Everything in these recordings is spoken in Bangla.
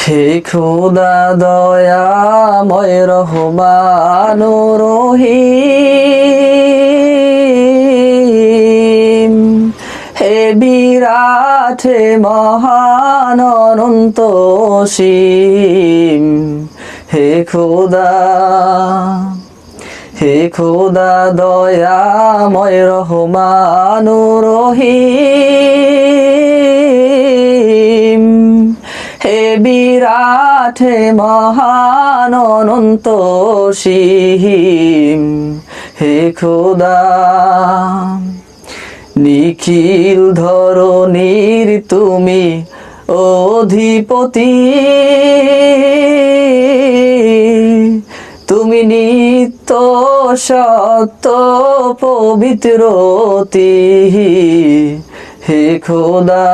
হে খোদা দয়াময় রহমানুর রহিম, হে বিরাট হে মহান অনন্ত অসীম, হে খোদা দয়াময় রহমানুর রহিম, হে বিরাট হে মহান অনন্ত অসীম, হে খোদা নিখিল ধরণীর তুমি অধিপতি, তুমি নিত্য সত্য পবিত্রতি, হে খোদা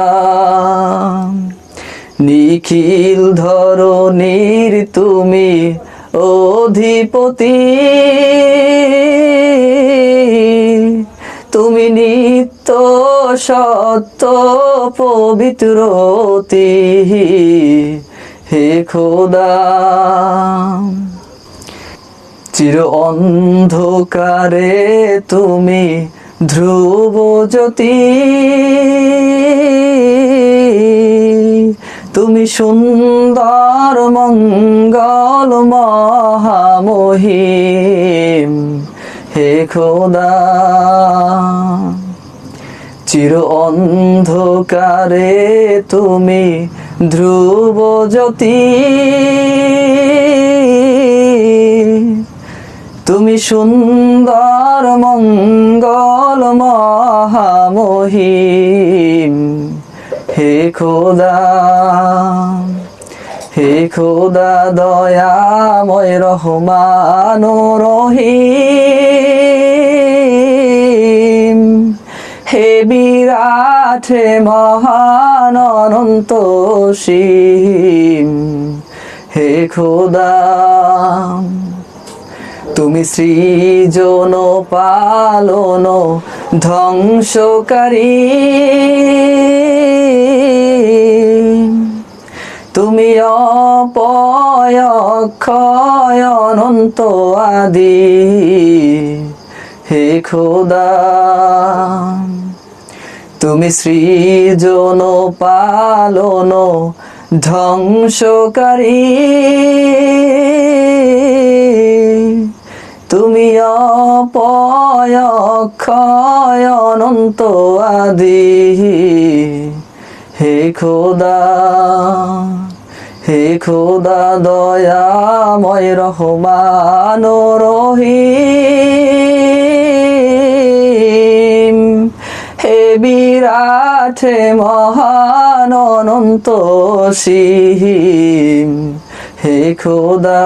নিখিল ধরণীর তুমি অধিপতি, তুমি নিত্য সত্য পবিত্রতি, হে খোদা চির অন্ধকারে তুমি ধ্রুব জ্যোতি, তুমি সুন্দর মঙ্গল মহামহিম, হে খোদা চির অন্ধকারে তুমি ধ্রুব জ্যোতি, তুমি সুন্দর মঙ্গল মহামহিম, হে খোদা দয়াময় রহমানুর রহিম, হে বিরাট হে মহান অনন্ত অসীম, হে খোদা তুমি সৃজন পালন ধ্বংসকারী, তুমি অপয় অক্ষয় অনন্ত আদি, হে খোদা তুমি সৃজন পালন ধ্বংসকারী, তুমি অপয় অক্ষয় অনন্ত আদি, হে খোদা দয়াময় রহমানুর রহিম, হে বিরাট হে মহান অনন্ত অসীম, হে খোদা।